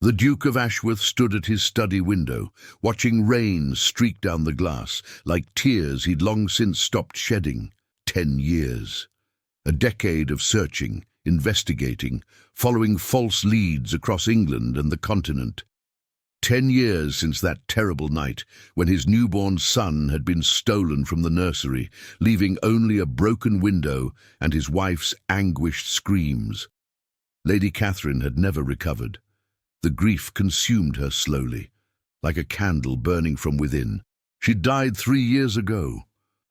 The Duke of Ashworth stood at his study window, watching rain streak down the glass, like tears he'd long since stopped shedding. 10 years. A decade of searching, investigating, following false leads across England and the continent. 10 years since that terrible night when his newborn son had been stolen from the nursery, leaving only a broken window and his wife's anguished screams. Lady Catherine had never recovered. The grief consumed her slowly, like a candle burning from within. She died 3 years ago.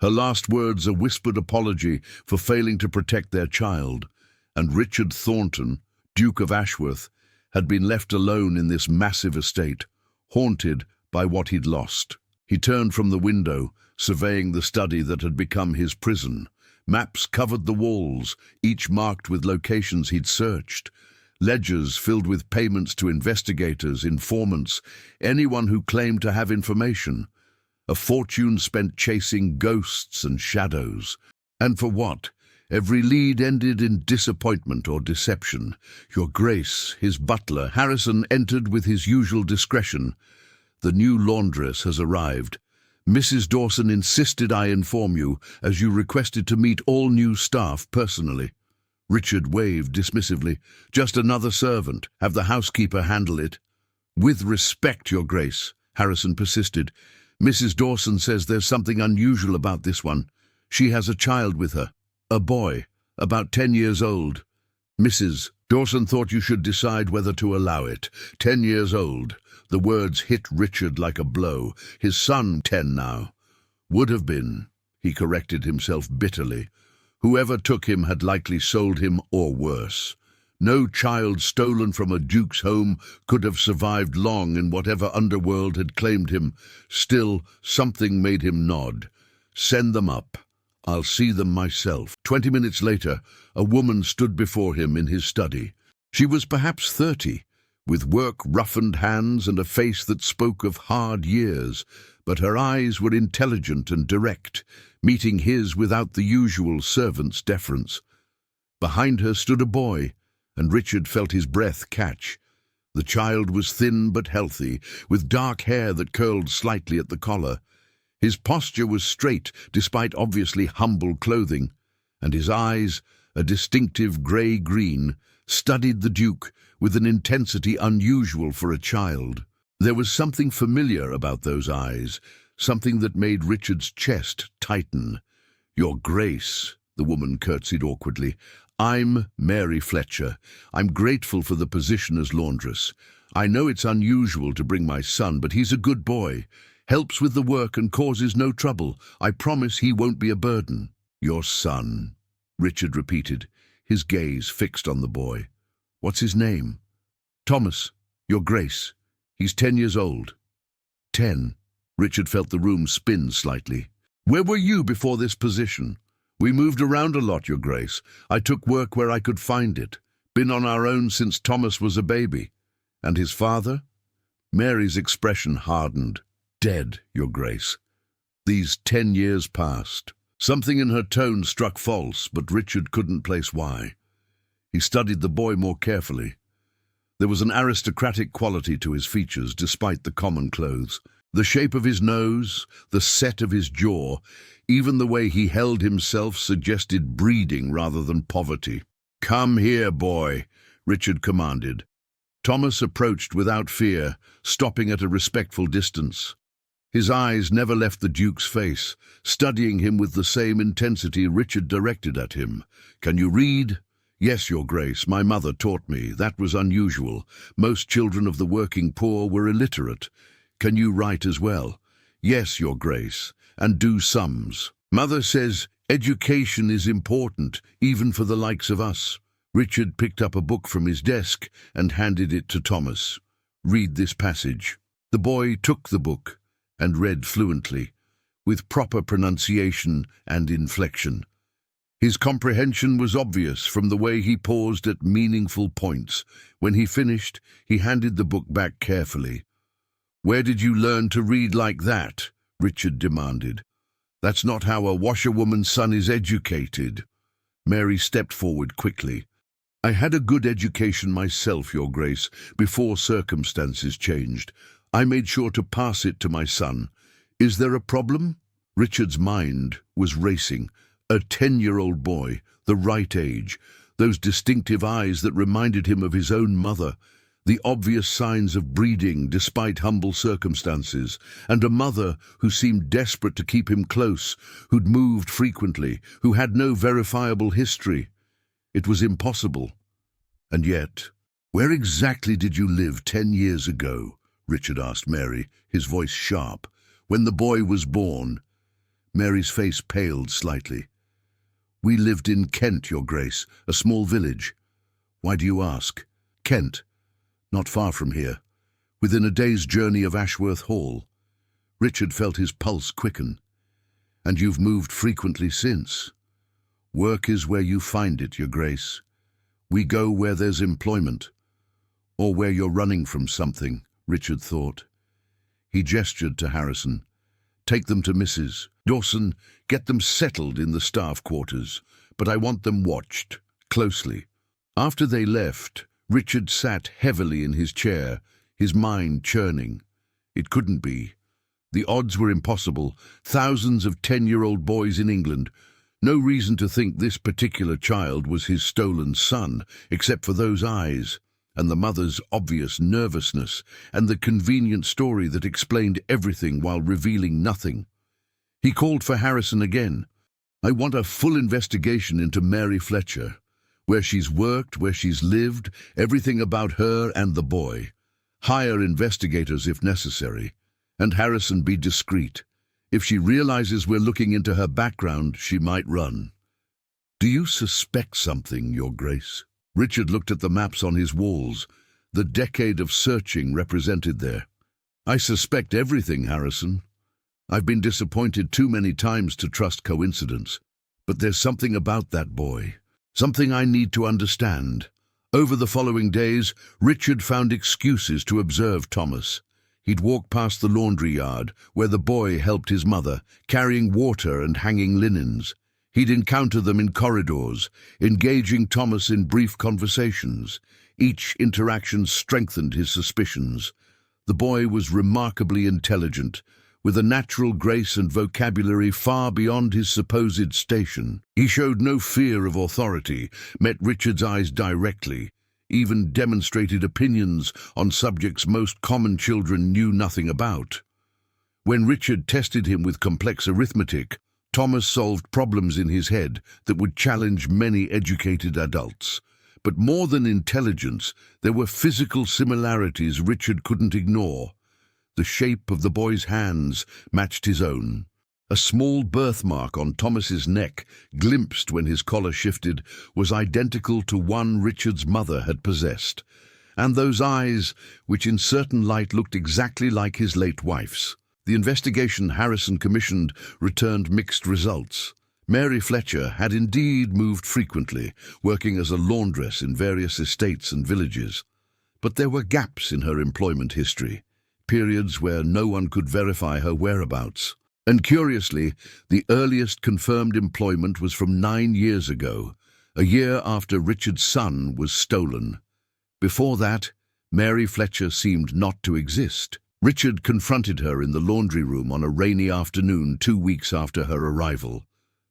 Her last words a whispered apology for failing to protect their child, and Richard Thornton, Duke of Ashworth, had been left alone in this massive estate, haunted by what he'd lost. He turned from the window, surveying the study that had become his prison. Maps covered the walls, each marked with locations he'd searched. Ledgers filled with payments to investigators, informants, anyone who claimed to have information. A fortune spent chasing ghosts and shadows. And for what? Every lead ended in disappointment or deception. Your Grace, his butler, Harrison, entered with his usual discretion. The new laundress has arrived. Mrs. Dawson insisted I inform you, as you requested to meet all new staff personally. Richard waved dismissively. Just another servant. Have the housekeeper handle it. With respect, Your Grace, Harrison persisted. Mrs. Dawson says there's something unusual about this one. She has a child with her. A boy, about 10 years old. Mrs. Dawson thought you should decide whether to allow it. 10 years old. The words hit Richard like a blow. His son, 10 now. Would have been, he corrected himself bitterly. Whoever took him had likely sold him or worse. No child stolen from a duke's home could have survived long in whatever underworld had claimed him. Still, something made him nod. Send them up. I'll see them myself. 20 minutes later, a woman stood before him in his study. She was perhaps 30, with work-roughened hands and a face that spoke of hard years, but her eyes were intelligent and direct, meeting his without the usual servant's deference. Behind her stood a boy, and Richard felt his breath catch. The child was thin but healthy, with dark hair that curled slightly at the collar. His posture was straight, despite obviously humble clothing, and his eyes, a distinctive grey-green, studied the Duke with an intensity unusual for a child. There was something familiar about those eyes, something that made Richard's chest tighten. Your Grace, the woman curtsied awkwardly. I'm Mary Fletcher. I'm grateful for the position as laundress. I know it's unusual to bring my son, but he's a good boy. Helps with the work and causes no trouble. I promise he won't be a burden. Your son, Richard repeated, his gaze fixed on the boy. What's his name? Thomas, Your Grace. He's 10 years old. 10. Richard felt the room spin slightly. Where were you before this position? We moved around a lot, Your Grace. I took work where I could find it. Been on our own since Thomas was a baby. And his father? Mary's expression hardened. Dead, Your Grace. These 10 years passed. Something in her tone struck false, but Richard couldn't place why. He studied the boy more carefully. There was an aristocratic quality to his features, despite the common clothes. The shape of his nose, the set of his jaw, even the way he held himself suggested breeding rather than poverty. Come here, boy, Richard commanded. Thomas approached without fear, stopping at a respectful distance. His eyes never left the Duke's face, studying him with the same intensity Richard directed at him. Can you read? Yes, Your Grace, my mother taught me. That was unusual. Most children of the working poor were illiterate. Can you write as well? Yes, Your Grace, and do sums. Mother says education is important, even for the likes of us. Richard picked up a book from his desk and handed it to Thomas. Read this passage. The boy took the book and read fluently, with proper pronunciation and inflection. His comprehension was obvious from the way he paused at meaningful points. When he finished, he handed the book back carefully. Where did you learn to read like that? Richard demanded. That's not how a washerwoman's son is educated. Mary stepped forward quickly. I had a good education myself, Your Grace, before circumstances changed. I made sure to pass it to my son. Is there a problem? Richard's mind was racing. A 10-year-old boy, the right age, those distinctive eyes that reminded him of his own mother, the obvious signs of breeding despite humble circumstances, and a mother who seemed desperate to keep him close, who'd moved frequently, who had no verifiable history. It was impossible. And yet, where exactly did you live 10 years ago? Richard asked Mary, his voice sharp. When the boy was born. Mary's face paled slightly. We lived in Kent, Your Grace, a small village. Why do you ask? Kent, not far from here, within a day's journey of Ashworth Hall. Richard felt his pulse quicken. And you've moved frequently since. Work is where you find it, Your Grace. We go where there's employment, or where you're running from something, Richard thought. He gestured to Harrison. Take them to Mrs. Dawson, get them settled in the staff quarters, but I want them watched, closely. After they left, Richard sat heavily in his chair, his mind churning. It couldn't be. The odds were impossible. Thousands of 10-year-old boys in England. No reason to think this particular child was his stolen son, except for those eyes, and the mother's obvious nervousness, and the convenient story that explained everything while revealing nothing. He called for Harrison again. I want a full investigation into Mary Fletcher, where she's worked, where she's lived, everything about her and the boy. Hire investigators if necessary. And Harrison, be discreet. If she realizes we're looking into her background, she might run. Do you suspect something, Your Grace? Richard looked at the maps on his walls, the decade of searching represented there. I suspect everything, Harrison. I've been disappointed too many times to trust coincidence. But there's something about that boy, something I need to understand. Over the following days, Richard found excuses to observe Thomas. He'd walk past the laundry yard, where the boy helped his mother, carrying water and hanging linens. He'd encounter them in corridors, engaging Thomas in brief conversations. Each interaction strengthened his suspicions. The boy was remarkably intelligent, with a natural grace and vocabulary far beyond his supposed station. He showed no fear of authority, met Richard's eyes directly, even demonstrated opinions on subjects most common children knew nothing about. When Richard tested him with complex arithmetic, Thomas solved problems in his head that would challenge many educated adults. But more than intelligence, there were physical similarities Richard couldn't ignore. The shape of the boy's hands matched his own. A small birthmark on Thomas's neck, glimpsed when his collar shifted, was identical to one Richard's mother had possessed. And those eyes, which in certain light looked exactly like his late wife's. The investigation Harrison commissioned returned mixed results. Mary Fletcher had indeed moved frequently, working as a laundress in various estates and villages. But there were gaps in her employment history, periods where no one could verify her whereabouts. And curiously, the earliest confirmed employment was from 9 years ago, a year after Richard's son was stolen. Before that, Mary Fletcher seemed not to exist. Richard confronted her in the laundry room on a rainy afternoon 2 weeks after her arrival.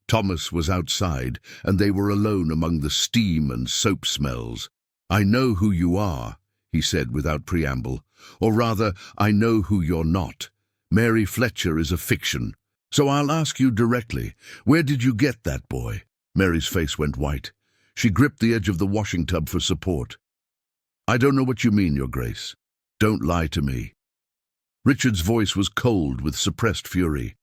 Thomas was outside, and they were alone among the steam and soap smells. I know who you are, he said without preamble. Or rather, I know who you're not. Mary Fletcher is a fiction. So I'll ask you directly, where did you get that boy? Mary's face went white. She gripped the edge of the washing tub for support. I don't know what you mean, Your Grace. Don't lie to me. Richard's voice was cold with suppressed fury.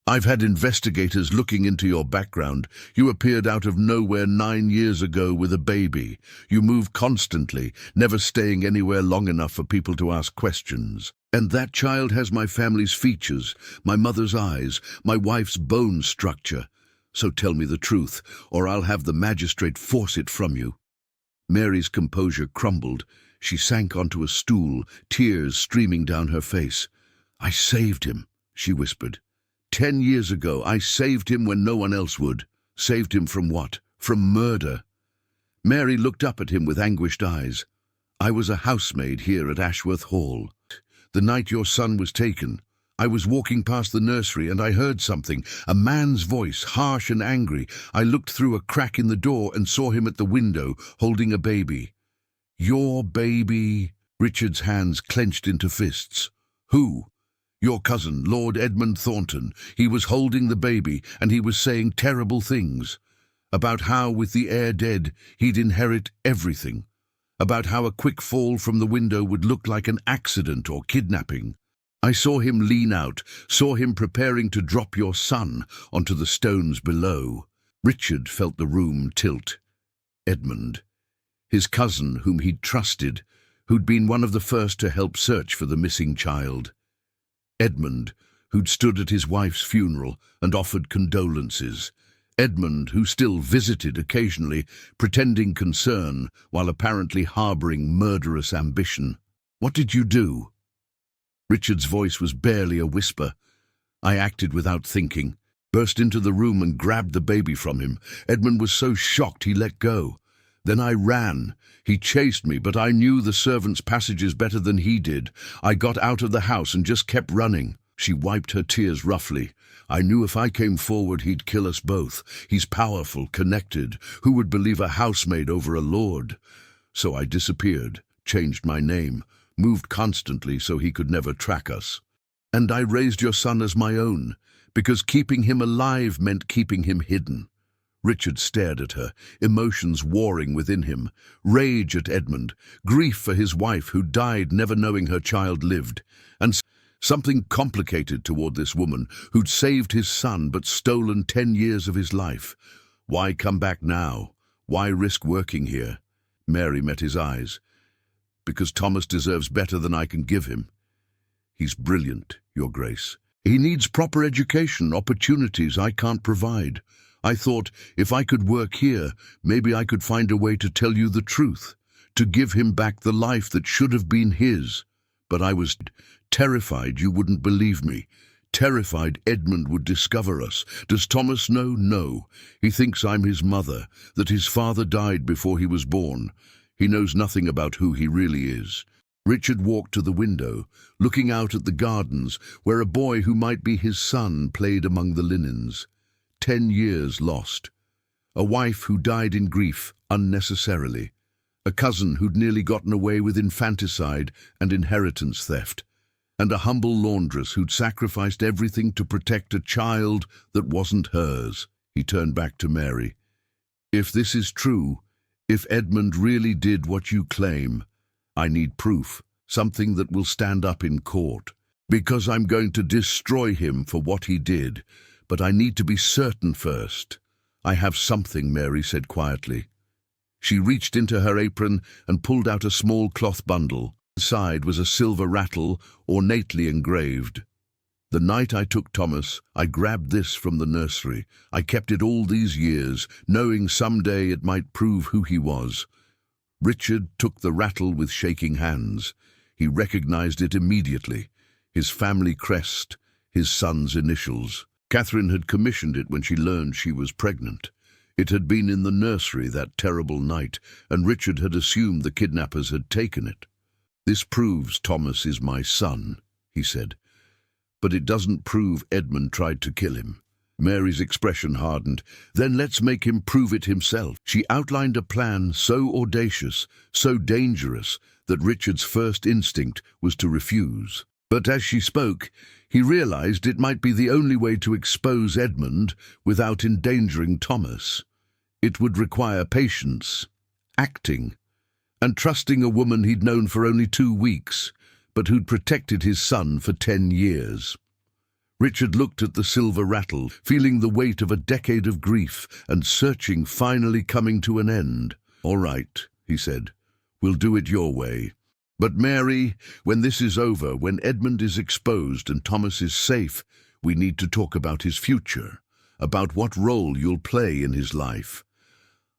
I've had investigators looking into your background. You appeared out of nowhere 9 years ago with a baby. You move constantly, never staying anywhere long enough for people to ask questions. And that child has my family's features, my mother's eyes, my wife's bone structure. So tell me the truth, or I'll have the magistrate force it from you. Mary's composure crumbled. She sank onto a stool, tears streaming down her face. I saved him, she whispered. 10 years ago, I saved him when no one else would. Saved him from what? From murder. Mary looked up at him with anguished eyes. "I was a housemaid here at Ashworth Hall. The night your son was taken, I was walking past the nursery and I heard something, a man's voice, harsh and angry. I looked through a crack in the door and saw him at the window, holding a baby." "Your baby?" Richard's hands clenched into fists. "Who?" "Your cousin, Lord Edmund Thornton. He was holding the baby, and he was saying terrible things. About how, with the heir dead, he'd inherit everything. About how a quick fall from the window would look like an accident or kidnapping. I saw him lean out, saw him preparing to drop your son onto the stones below." Richard felt the room tilt. Edmund, his cousin whom he'd trusted, who'd been one of the first to help search for the missing child. Edmund, who'd stood at his wife's funeral and offered condolences. Edmund, who still visited occasionally, pretending concern while apparently harboring murderous ambition. "What did you do?" Richard's voice was barely a whisper. "I acted without thinking, burst into the room and grabbed the baby from him. Edmund was so shocked he let go. Then I ran. He chased me, but I knew the servants' passages better than he did. I got out of the house and just kept running." She wiped her tears roughly. "I knew if I came forward he'd kill us both. He's powerful, connected. Who would believe a housemaid over a lord? So I disappeared, changed my name, moved constantly so he could never track us. And I raised your son as my own, because keeping him alive meant keeping him hidden." Richard stared at her, emotions warring within him. Rage at Edmund, grief for his wife who died never knowing her child lived, and something complicated toward this woman who'd saved his son but stolen 10 years of his life. Why come back now? Why risk working here? Mary met his eyes. "Because Thomas deserves better than I can give him. He's brilliant, Your Grace. He needs proper education, opportunities I can't provide. I thought, if I could work here, maybe I could find a way to tell you the truth, to give him back the life that should have been his. But I was terrified you wouldn't believe me, terrified Edmund would discover us. Does Thomas know? No. He thinks I'm his mother, that his father died before he was born. He knows nothing about who he really is." Richard walked to the window, looking out at the gardens, where a boy who might be his son played among the linens. 10 years lost. A wife who died in grief unnecessarily. A cousin who'd nearly gotten away with infanticide and inheritance theft. And a humble laundress who'd sacrificed everything to protect a child that wasn't hers. He turned back to Mary. "If this is true, if Edmund really did what you claim, I need proof, something that will stand up in court. Because I'm going to destroy him for what he did. But I need to be certain first." "I have something," Mary said quietly. She reached into her apron and pulled out a small cloth bundle. Inside was a silver rattle, ornately engraved. "The night I took Thomas, I grabbed this from the nursery. I kept it all these years, knowing someday it might prove who he was." Richard took the rattle with shaking hands. He recognized it immediately. His family crest, his son's initials. Catherine had commissioned it when she learned she was pregnant. It had been in the nursery that terrible night, and Richard had assumed the kidnappers had taken it. "This proves Thomas is my son," he said. "But it doesn't prove Edmund tried to kill him." Mary's expression hardened. "Then let's make him prove it himself." She outlined a plan so audacious, so dangerous, that Richard's first instinct was to refuse. But as she spoke, he realized it might be the only way to expose Edmund without endangering Thomas. It would require patience, acting, and trusting a woman he'd known for only 2 weeks, but who'd protected his son for 10 years. Richard looked at the silver rattle, feeling the weight of a decade of grief and searching finally coming to an end. "All right," he said, "we'll do it your way. But Mary, when this is over, when Edmund is exposed and Thomas is safe, we need to talk about his future, about what role you'll play in his life."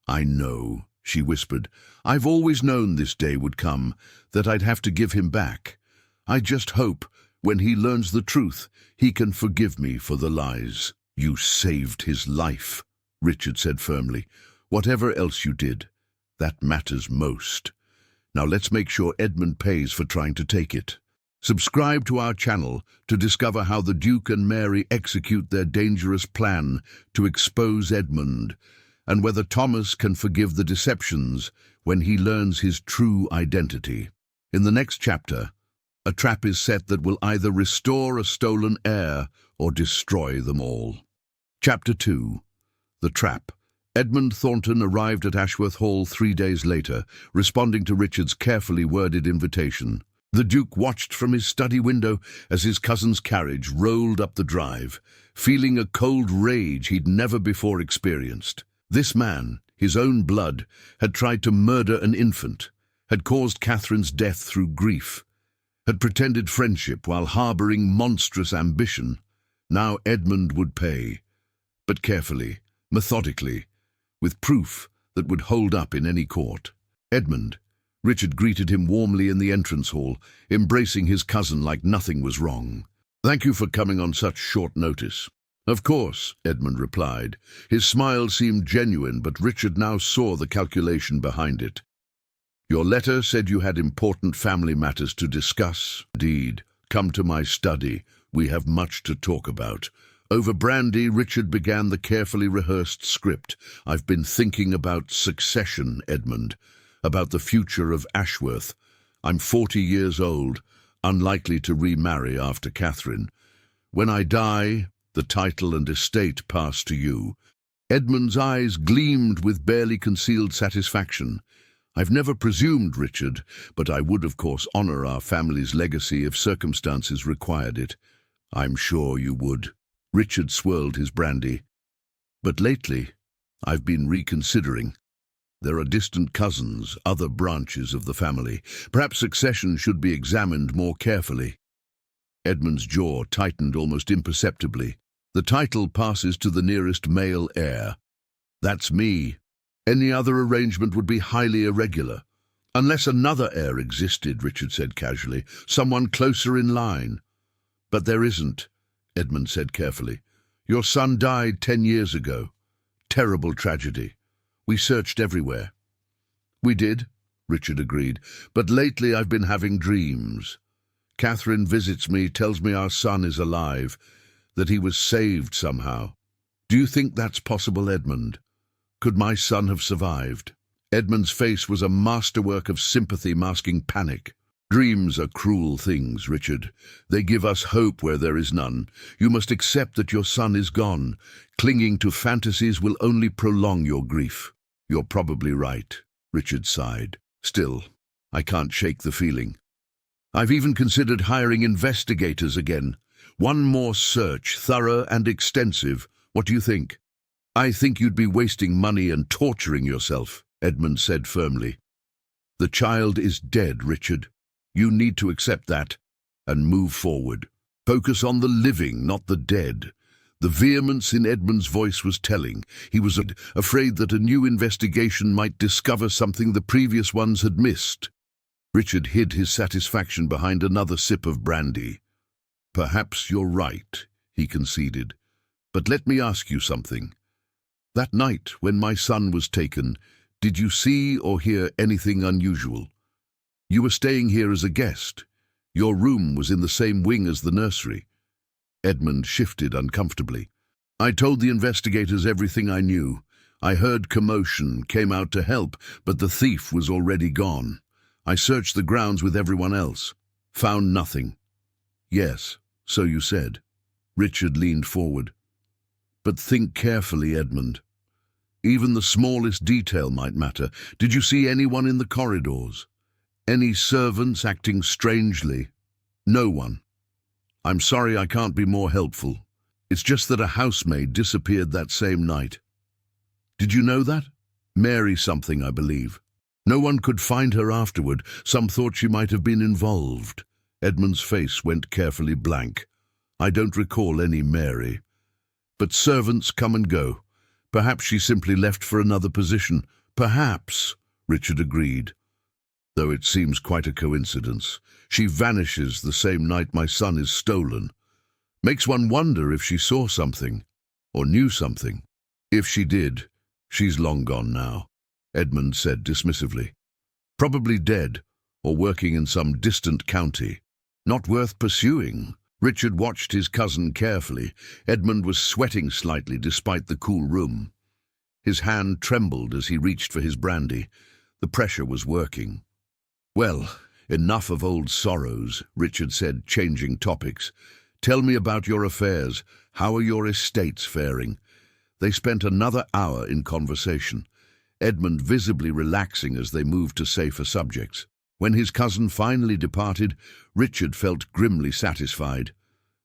"I know," she whispered. "I've always known this day would come, that I'd have to give him back. I just hope, when he learns the truth, he can forgive me for the lies." "You saved his life," Richard said firmly. "Whatever else you did, That matters most. Now let's make sure Edmund pays for trying to take it. Subscribe to our channel to discover how the Duke and Mary execute their dangerous plan to expose Edmund, and whether Thomas can forgive the deceptions when he learns his true identity. In the next chapter, a trap is set that will either restore a stolen heir or destroy them all. Chapter 2. The Trap. Edmund Thornton arrived at Ashworth Hall 3 days later, responding to Richard's carefully worded invitation. The Duke watched from his study window as his cousin's carriage rolled up the drive, feeling a cold rage he'd never before experienced. This man, his own blood, had tried to murder an infant, had caused Catherine's death through grief, had pretended friendship while harboring monstrous ambition. Now Edmund would pay, but carefully, methodically, with proof that would hold up in any court. Edmund. Richard greeted him warmly in the entrance hall, embracing his cousin like nothing was wrong. "Thank you for coming on such short notice." "Of course," Edmund replied. His smile seemed genuine, but Richard now saw the calculation behind it. "Your letter said you had important family matters to discuss." "Indeed. Come to my study. We have much to talk about." Over brandy, Richard began the carefully rehearsed script. "I've been thinking about succession, Edmund, about the future of Ashworth. I'm 40 years old, unlikely to remarry after Catherine. When I die, the title and estate pass to you." Edmund's eyes gleamed with barely concealed satisfaction. "I've never presumed, Richard, but I would, of course, honor our family's legacy if circumstances required it." "I'm sure you would." Richard swirled his brandy. "But lately, I've been reconsidering. There are distant cousins, other branches of the family. Perhaps succession should be examined more carefully." Edmund's jaw tightened almost imperceptibly. "The title passes to the nearest male heir. That's me. Any other arrangement would be highly irregular." "Unless another heir existed," Richard said casually, "someone closer in line." "But there isn't," Edmund said carefully. "Your son died 10 years ago. Terrible tragedy. We searched everywhere." "We did," Richard agreed, "but lately I've been having dreams. Catherine visits me, tells me our son is alive, that he was saved somehow. Do you think that's possible, Edmund? Could my son have survived?" Edmund's face was a masterwork of sympathy masking panic. "Dreams are cruel things, Richard. They give us hope where there is none. You must accept that your son is gone. Clinging to fantasies will only prolong your grief." "You're probably right," Richard sighed. "Still, I can't shake the feeling. I've even considered hiring investigators again. One more search, thorough and extensive. What do you think?" "I think you'd be wasting money and torturing yourself," Edmund said firmly. "The child is dead, Richard. You need to accept that and move forward. Focus on the living, not the dead." The vehemence in Edmund's voice was telling. He was afraid that a new investigation might discover something the previous ones had missed. Richard hid his satisfaction behind another sip of brandy. "Perhaps you're right," he conceded. "But let me ask you something. That night when my son was taken, did you see or hear anything unusual? You were staying here as a guest. Your room was in the same wing as the nursery." Edmund shifted uncomfortably. "I told the investigators everything I knew. I heard commotion, came out to help, but the thief was already gone. I searched the grounds with everyone else. Found nothing." "Yes, so you said." Richard leaned forward. "But think carefully, Edmund. Even the smallest detail might matter. Did you see anyone in the corridors? Any servants acting strangely?" "No one. I'm sorry I can't be more helpful. It's just that a housemaid disappeared that same night." "Did you know that?" "Mary something, I believe. No one could find her afterward. Some thought she might have been involved." Edmund's face went carefully blank. "I don't recall any Mary. But servants come and go. Perhaps she simply left for another position." "Perhaps," Richard agreed. "Though it seems quite a coincidence. She vanishes the same night my son is stolen. Makes one wonder if she saw something, or knew something. If she did, she's long gone now." Edmund said dismissively. Probably dead, or working in some distant county. Not worth pursuing. Richard watched his cousin carefully. Edmund was sweating slightly despite the cool room. His hand trembled as he reached for his brandy. The pressure was working. "Well, enough of old sorrows," Richard said, changing topics. "Tell me about your affairs. How are your estates faring?" They spent another hour in conversation, Edmund visibly relaxing as they moved to safer subjects. When his cousin finally departed, Richard felt grimly satisfied.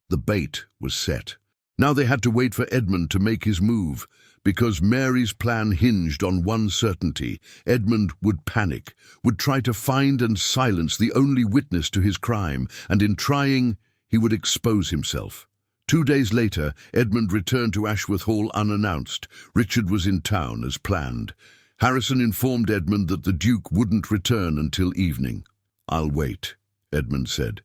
The bait was set. Now they had to wait for Edmund to make his move, because Mary's plan hinged on one certainty. Edmund would panic, would try to find and silence the only witness to his crime, and in trying, he would expose himself. 2 days later, Edmund returned to Ashworth Hall unannounced. Richard was in town as planned. Harrison informed Edmund that the Duke wouldn't return until evening. "I'll wait," Edmund said.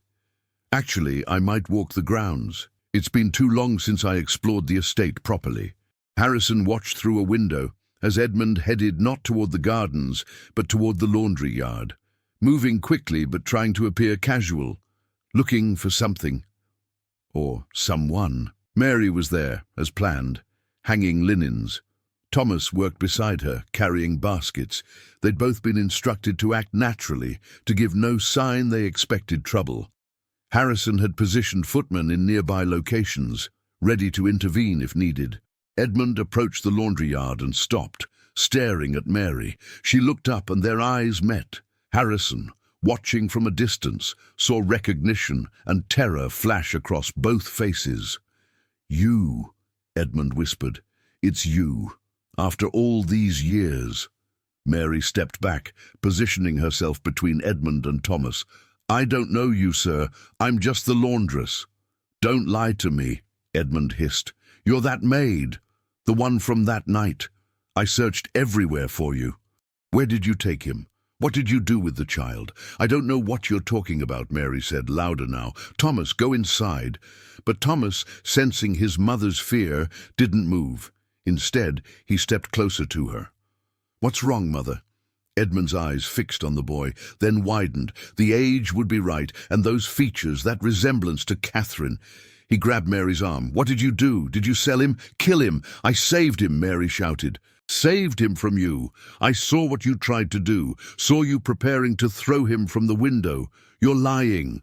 "Actually, I might walk the grounds. It's been too long since I explored the estate properly." Harrison watched through a window as Edmund headed not toward the gardens, but toward the laundry yard, moving quickly but trying to appear casual, looking for something. Or someone. Mary was there, as planned, hanging linens. Thomas worked beside her, carrying baskets. They'd both been instructed to act naturally, to give no sign they expected trouble. Harrison had positioned footmen in nearby locations, ready to intervene if needed. Edmund approached the laundry yard and stopped, staring at Mary. She looked up and their eyes met. Harrison, watching from a distance, saw recognition and terror flash across both faces. "You," Edmund whispered. "It's you. After all these years." Mary stepped back, positioning herself between Edmund and Thomas. "I don't know you, sir. I'm just the laundress." "Don't lie to me," Edmund hissed. "You're that maid, the one from that night. I searched everywhere for you." "Where did you take him? What did you do with the child?" "I don't know what you're talking about," Mary said, louder now. "Thomas, go inside." But Thomas, sensing his mother's fear, didn't move. Instead, he stepped closer to her. "What's wrong, Mother?" Edmund's eyes fixed on the boy, then widened. The age would be right, and those features, that resemblance to Catherine. He grabbed Mary's arm. "What did you do? Did you sell him? Kill him!" "I saved him," Mary shouted. "Saved him from you? I saw what you tried to do, saw you preparing to throw him from the window. You're lying."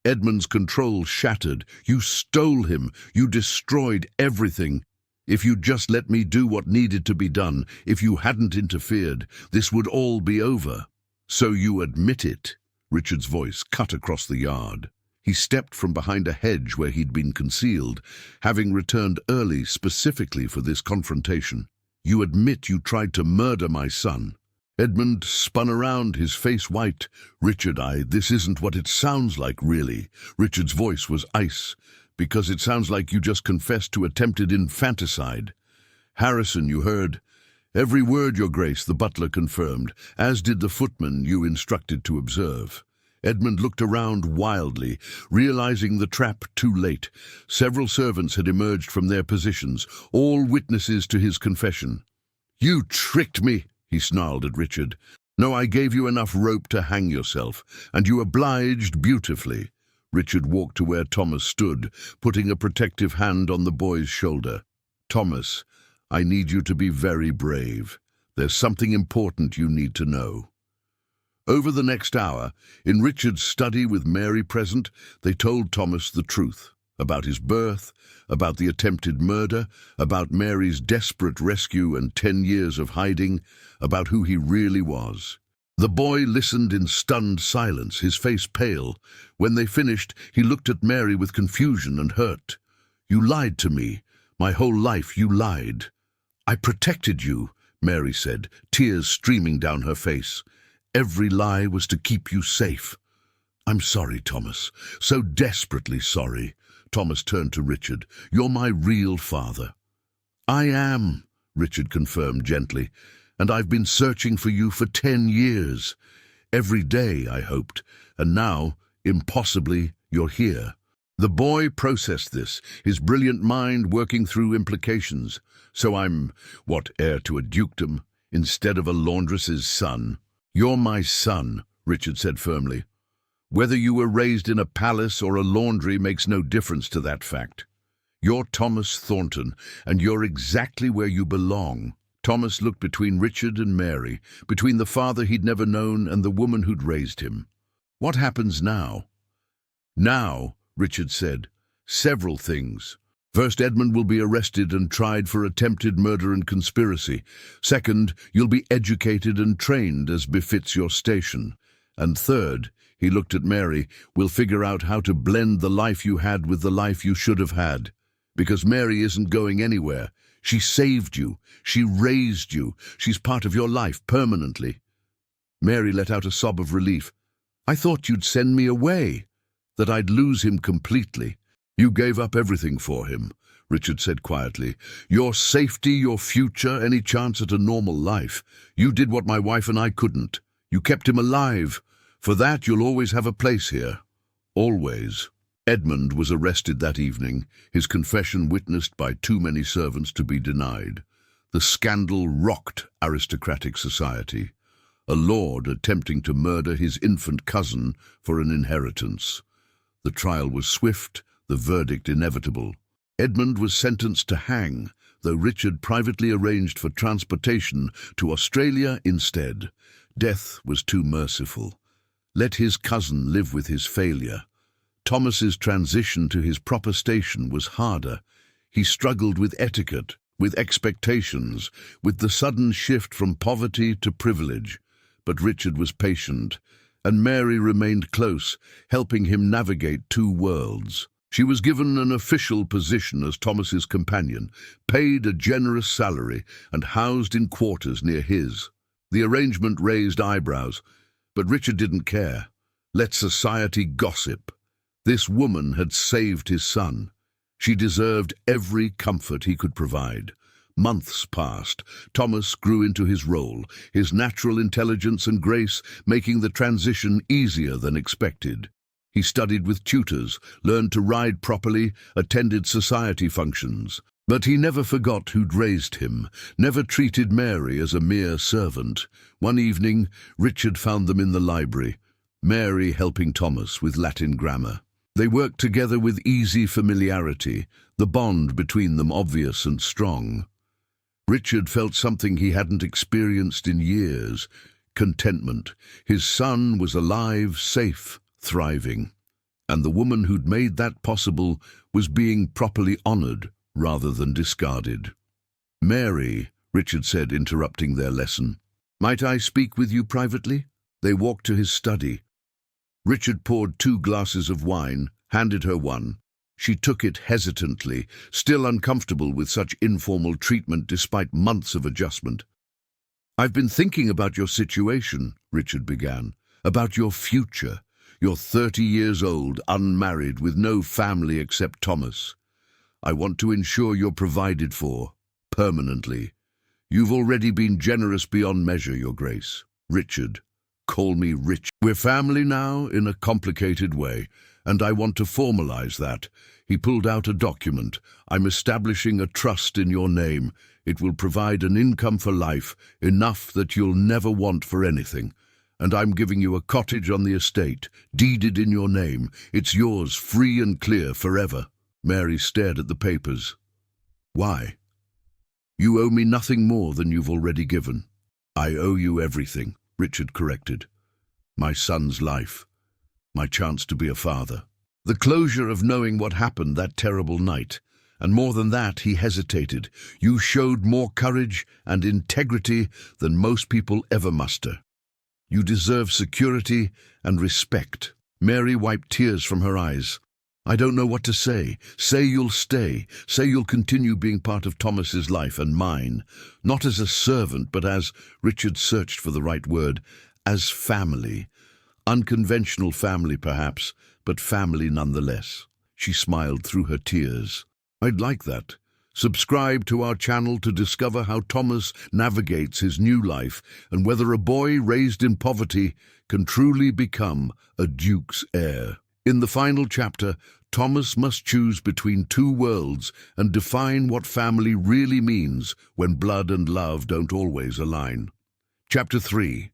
Edmund's control shattered. "You stole him. You destroyed everything. If you'd just let me do what needed to be done, if you hadn't interfered, this would all be over." "So you admit it?" Richard's voice cut across the yard. He stepped from behind a hedge where he'd been concealed, having returned early specifically for this confrontation. "You admit you tried to murder my son?" Edmund spun around, his face white. "Richard, this isn't what it sounds like, really." Richard's voice was ice. "Because it sounds like you just confessed to attempted infanticide." "Harrison, you heard?" "Every word, Your Grace," the butler confirmed, as did the footman you instructed to observe. Edmund looked around wildly, realizing the trap too late. Several servants had emerged from their positions, all witnesses to his confession. "You tricked me," he snarled at Richard. "No, I gave you enough rope to hang yourself, and you obliged beautifully." Richard walked to where Thomas stood, putting a protective hand on the boy's shoulder. "Thomas, I need you to be very brave. There's something important you need to know." Over the next hour, in Richard's study with Mary present, they told Thomas the truth about his birth, about the attempted murder, about Mary's desperate rescue and 10 years of hiding, about who he really was. The boy listened in stunned silence, his face pale. When they finished, he looked at Mary with confusion and hurt. "You lied to me. My whole life you lied." "I protected you," Mary said, tears streaming down her face. "Every lie was to keep you safe." "I'm sorry, Thomas. So desperately sorry." Thomas turned to Richard. "You're my real father." "I am," Richard confirmed gently. "And I've been searching for you for 10 years. Every day, I hoped. And now, impossibly, you're here." The boy processed this, his brilliant mind working through implications. "So I'm, heir to a dukedom? instead of a laundress's son. "You're my son," Richard said firmly. "Whether you were raised in a palace or a laundry makes no difference to that fact. You're Thomas Thornton, and you're exactly where you belong." Thomas looked between Richard and Mary, between the father he'd never known and the woman who'd raised him. "What happens now?" "Now," Richard said, "several things. First, Edmund will be arrested and tried for attempted murder and conspiracy. Second, you'll be educated and trained as befits your station. And third," he looked at Mary, "we'll figure out how to blend the life you had with the life you should have had. Because Mary isn't going anywhere. She saved you. She raised you. She's part of your life permanently." Mary let out a sob of relief. "I thought you'd send me away, that I'd lose him completely." "You gave up everything for him," Richard said quietly. "Your safety, your future, any chance at a normal life. You did what my wife and I couldn't. You kept him alive. For that, you'll always have a place here. Always." Edmund was arrested that evening, his confession witnessed by too many servants to be denied. The scandal rocked aristocratic society. A lord attempting to murder his infant cousin for an inheritance. The trial was swift, the verdict inevitable. Edmund was sentenced to hang, though Richard privately arranged for transportation to Australia instead. Death was too merciful. Let his cousin live with his failure. Thomas's transition to his proper station was harder. He struggled with etiquette, with expectations, with the sudden shift from poverty to privilege. But Richard was patient, and Mary remained close, helping him navigate two worlds. She was given an official position as Thomas's companion, paid a generous salary, and housed in quarters near his. The arrangement raised eyebrows, but Richard didn't care. Let society gossip. This woman had saved his son. She deserved every comfort he could provide. Months passed. Thomas grew into his role, his natural intelligence and grace making the transition easier than expected. He studied with tutors, learned to ride properly, attended society functions. But he never forgot who'd raised him, never treated Mary as a mere servant. One evening, Richard found them in the library, Mary helping Thomas with Latin grammar. They worked together with easy familiarity, the bond between them obvious and strong. Richard felt something he hadn't experienced in years, contentment. His son was alive, safe, thriving. And the woman who'd made that possible was being properly honored rather than discarded. "Mary," Richard said, interrupting their lesson, "might I speak with you privately?" They walked to his study. Richard poured 2 glasses of wine, handed her one. She took it hesitantly, still uncomfortable with such informal treatment despite months of adjustment. "I've been thinking about your situation," Richard began, "about your future. You're 30 years old, unmarried, with no family except Thomas. I want to ensure you're provided for, permanently. You've already been generous beyond measure, Your Grace. Richard. Call me Rich. We're family now in a complicated way, and I want to formalize that." He pulled out a document. "I'm establishing a trust in your name. It will provide an income for life, enough that you'll never want for anything. And I'm giving you a cottage on the estate, deeded in your name. It's yours, free and clear, forever." Mary stared at the papers. "Why?" "You owe me nothing more than you've already given." "I owe you everything," Richard corrected. "My son's life, my chance to be a father. The closure of knowing what happened that terrible night. And more than that," he hesitated, "you showed more courage and integrity than most people ever muster. You deserve security and respect." Mary wiped tears from her eyes. "I don't know what to say. Say you'll stay. Say you'll continue being part of Thomas's life and mine. Not as a servant, but as," Richard searched for the right word, "as family. Unconventional family, perhaps, but family nonetheless." She smiled through her tears. "I'd like that. Subscribe to our channel to discover how Thomas navigates his new life and whether a boy raised in poverty can truly become a duke's heir." In the final chapter, Thomas must choose between two worlds and define what family really means when blood and love don't always align. Chapter 3.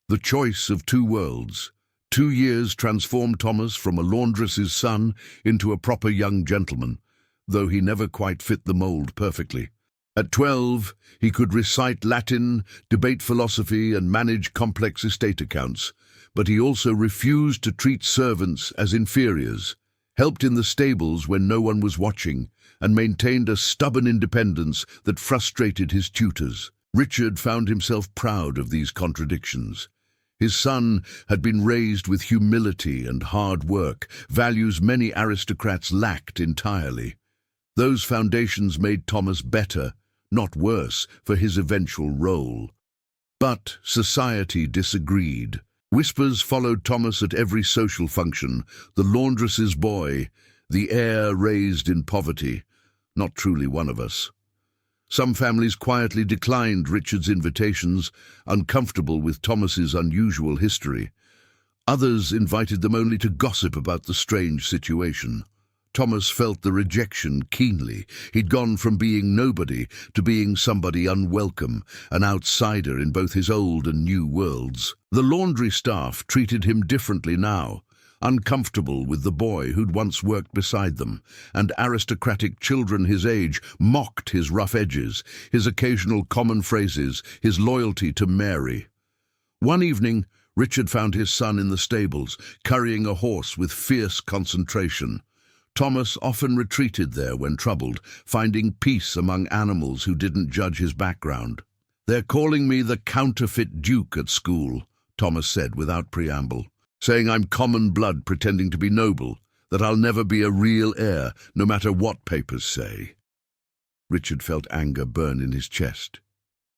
The Choice of Two Worlds. 2 years transformed Thomas from a laundress's son into a proper young gentleman, though he never quite fit the mold perfectly. At 12, he could recite Latin, debate philosophy, and manage complex estate accounts, but he also refused to treat servants as inferiors, helped in the stables when no one was watching, and maintained a stubborn independence that frustrated his tutors. Richard found himself proud of these contradictions. His son had been raised with humility and hard work, values many aristocrats lacked entirely. Those foundations made Thomas better, not worse, for his eventual role. But society disagreed. Whispers followed Thomas at every social function: the laundress's boy, the heir raised in poverty, not truly one of us. Some families quietly declined Richard's invitations, uncomfortable with Thomas's unusual history. Others invited them only to gossip about the strange situation. Thomas felt the rejection keenly. He'd gone from being nobody to being somebody unwelcome, an outsider in both his old and new worlds. The laundry staff treated him differently now, uncomfortable with the boy who'd once worked beside them, and aristocratic children his age mocked his rough edges, his occasional common phrases, his loyalty to Mary. One evening, Richard found his son in the stables, currying a horse with fierce concentration. Thomas often retreated there when troubled, finding peace among animals who didn't judge his background. "They're calling me the counterfeit duke at school," Thomas said without preamble, "saying I'm common blood pretending to be noble, that I'll never be a real heir, no matter what papers say." Richard felt anger burn in his chest.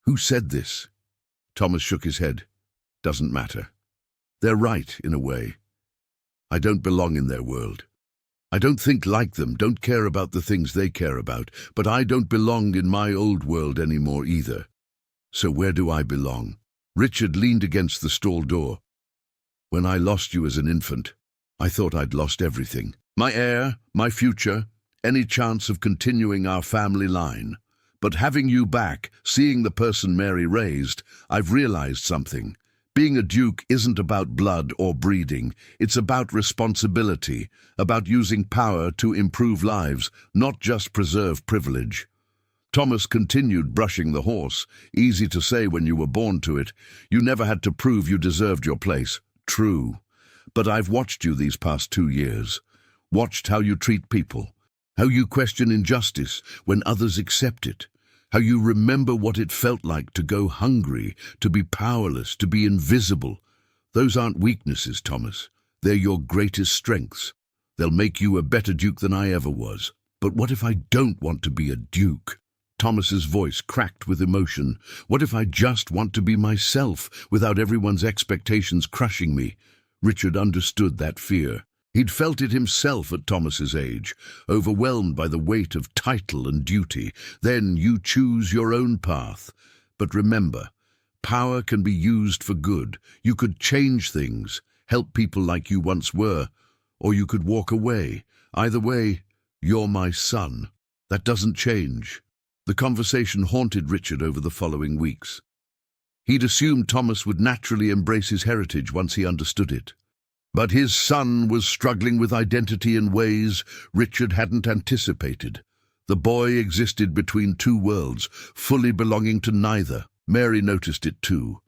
"Who said this?" Thomas shook his head. "Doesn't matter. They're right, in a way. I don't belong in their world. I don't think like them, don't care about the things they care about, but I don't belong in my old world anymore either. So where do I belong?" Richard leaned against the stall door. "When I lost you as an infant, I thought I'd lost everything. My heir, my future, any chance of continuing our family line. But having you back, seeing the person Mary raised, I've realized something. Being a duke isn't about blood or breeding. It's about responsibility, about using power to improve lives, not just preserve privilege." Thomas continued brushing the horse. "Easy to say when you were born to it. You never had to prove you deserved your place. True. But I've watched you these past 2 years. Watched how you treat people. How you question injustice when others accept it. How you remember what it felt like to go hungry, to be powerless, to be invisible. Those aren't weaknesses, Thomas. They're your greatest strengths. They'll make you a better duke than I ever was. But what if I don't want to be a duke?" Thomas's voice cracked with emotion. "What if I just want to be myself, without everyone's expectations crushing me?" Richard understood that fear. He'd felt it himself at Thomas's age, overwhelmed by the weight of title and duty. Then you choose your own path. But remember, power can be used for good. You could change things, help people like you once were, or you could walk away. Either way, you're my son. That doesn't change. The conversation haunted Richard over the following weeks. He'd assumed Thomas would naturally embrace his heritage once he understood it. But his son was struggling with identity in ways Richard hadn't anticipated. The boy existed between two worlds, fully belonging to neither. Mary noticed it too.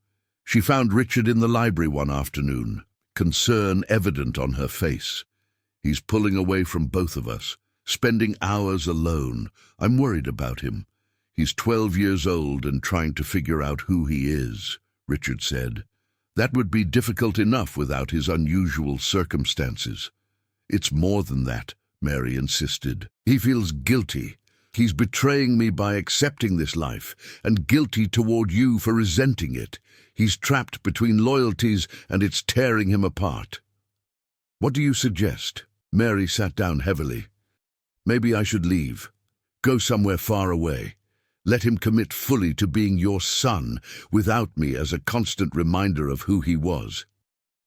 She found Richard in the library one afternoon, concern evident on her face. "He's pulling away from both of us, spending hours alone. I'm worried about him. He's 12 years old and trying to figure out who he is," Richard said. "That would be difficult enough without his unusual circumstances." "It's more than that," Mary insisted. "He feels guilty. He's betraying me by accepting this life, and guilty toward you for resenting it. He's trapped between loyalties, and it's tearing him apart." "What do you suggest?" Mary sat down heavily. "Maybe I should leave. Go somewhere far away. Let him commit fully to being your son, without me as a constant reminder of who he was."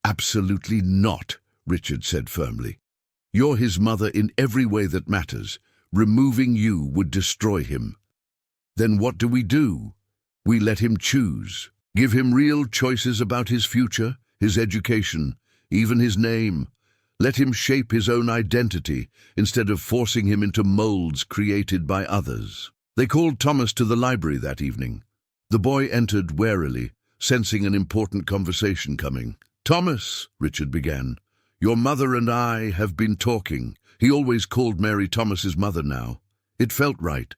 "Absolutely not," Richard said firmly. You're his mother in every way that matters. Removing you would destroy him. Then what do? We let him choose. Give him real choices about his future, his education, even his name. Let him shape his own identity instead of forcing him into molds created by others. They called Thomas to the library that evening. The boy entered warily, sensing an important conversation coming. "Thomas," Richard began, "your mother and I have been talking." He always called Mary Thomas's mother now. "It felt right.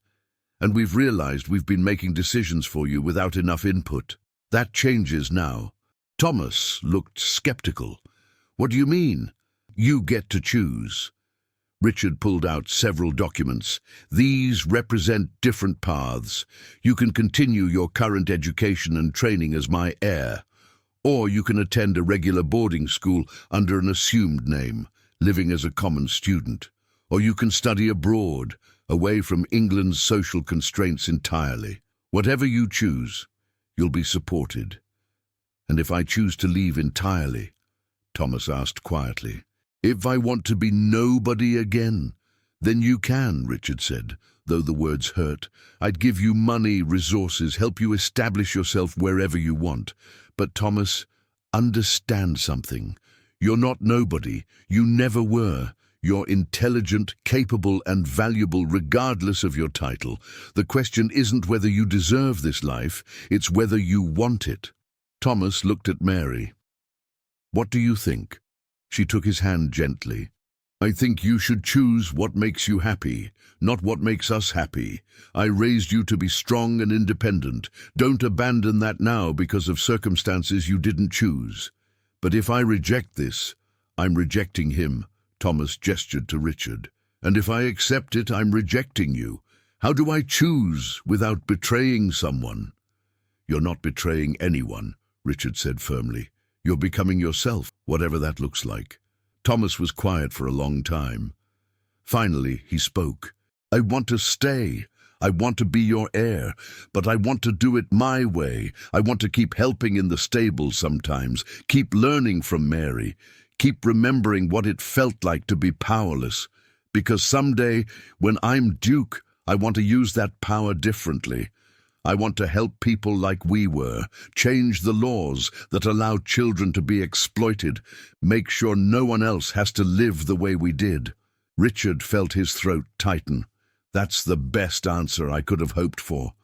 And we've realized we've been making decisions for you without enough input. That changes now." Thomas looked skeptical. "What do you mean?" "You get to choose." Richard pulled out several documents. "These represent different paths. You can continue your current education and training as my heir, or you can attend a regular boarding school under an assumed name, living as a common student. Or you can study abroad, away from England's social constraints entirely. Whatever you choose, you'll be supported." "And if I choose to leave entirely?" Thomas asked quietly. "If I want to be nobody again?" "Then you can," Richard said, though the words hurt. "I'd give you money, resources, help you establish yourself wherever you want. But Thomas, understand something. You're not nobody. You never were. You're intelligent, capable, and valuable regardless of your title. The question isn't whether you deserve this life, it's whether you want it." Thomas looked at Mary. "What do you think?" She took his hand gently. "I think you should choose what makes you happy, not what makes us happy. I raised you to be strong and independent. Don't abandon that now because of circumstances you didn't choose. But if I reject this, I'm rejecting him." Thomas gestured to Richard. "And if I accept it, I'm rejecting you. How do I choose without betraying someone?" "You're not betraying anyone," Richard said firmly. "You're becoming yourself, whatever that looks like." Thomas was quiet for a long time. Finally, he spoke. "I want to stay. I want to be your heir, but I want to do it my way. I want to keep helping in the stables sometimes, keep learning from Mary, keep remembering what it felt like to be powerless. Because someday, when I'm Duke, I want to use that power differently. I want to help people like we were, change the laws that allow children to be exploited, make sure no one else has to live the way we did." Richard felt his throat tighten. "That's the best answer I could have hoped for."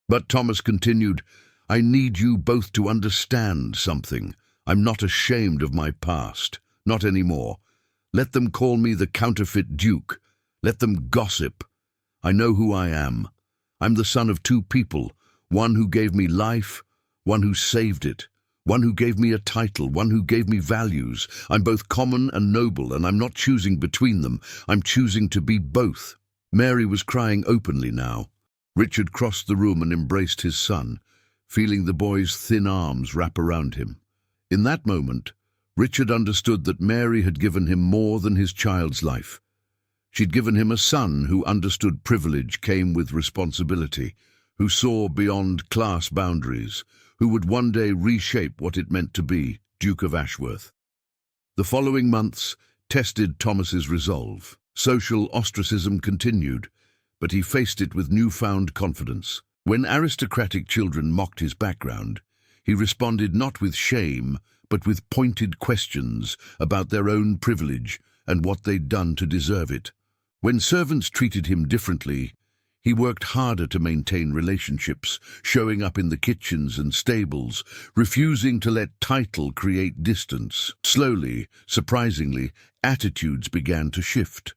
But Thomas continued, "I need you both to understand something. I'm not ashamed of my past. Not anymore. Let them call me the counterfeit Duke. Let them gossip. I know who I am. I'm the son of two people, one who gave me life, one who saved it, one who gave me a title, one who gave me values. I'm both common and noble, and I'm not choosing between them. I'm choosing to be both." Mary was crying openly now. Richard crossed the room and embraced his son, feeling the boy's thin arms wrap around him. In that moment, Richard understood that Mary had given him more than his child's life. She'd given him a son who understood privilege came with responsibility, who saw beyond class boundaries, who would one day reshape what it meant to be Duke of Ashworth. The following months tested Thomas's resolve. Social ostracism continued, but he faced it with newfound confidence. When aristocratic children mocked his background, he responded not with shame, but with pointed questions about their own privilege and what they'd done to deserve it. When servants treated him differently, he worked harder to maintain relationships, showing up in the kitchens and stables, refusing to let title create distance. Slowly, surprisingly, attitudes began to shift.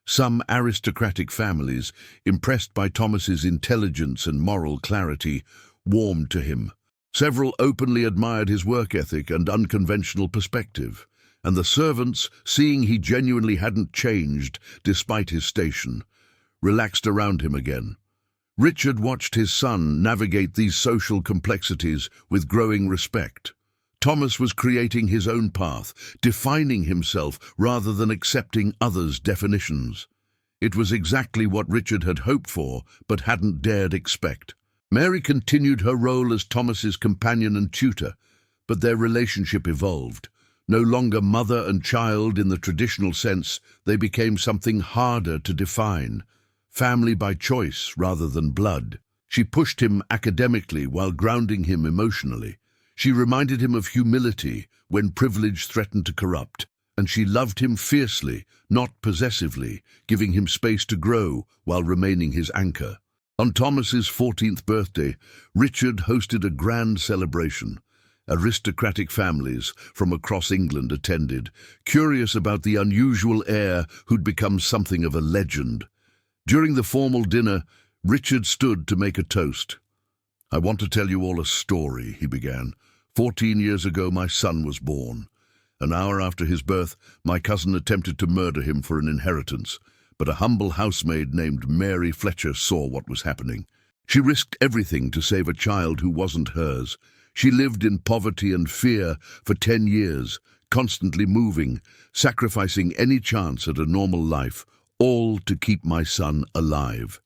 Some aristocratic families, impressed by Thomas's intelligence and moral clarity, warmed to him. Several openly admired his work ethic and unconventional perspective, and the servants, seeing he genuinely hadn't changed despite his station, relaxed around him again. Richard watched his son navigate these social complexities with growing respect. Thomas was creating his own path, defining himself rather than accepting others' definitions. It was exactly what Richard had hoped for, but hadn't dared expect. Mary continued her role as Thomas's companion and tutor, but their relationship evolved. No longer mother and child in the traditional sense, they became something harder to define. Family by choice rather than blood. She pushed him academically while grounding him emotionally. She reminded him of humility when privilege threatened to corrupt. And she loved him fiercely, not possessively, giving him space to grow while remaining his anchor. On Thomas's 14th birthday, Richard hosted a grand celebration. Aristocratic families from across England attended, curious about the unusual heir who'd become something of a legend. During the formal dinner, Richard stood to make a toast. "I want to tell you all a story," he began. 14 years ago, my son was born. An hour after his birth, my cousin attempted to murder him for an inheritance, but a humble housemaid named Mary Fletcher saw what was happening. She risked everything to save a child who wasn't hers. She lived in poverty and fear for 10 years, constantly moving, sacrificing any chance at a normal life, all to keep my son alive.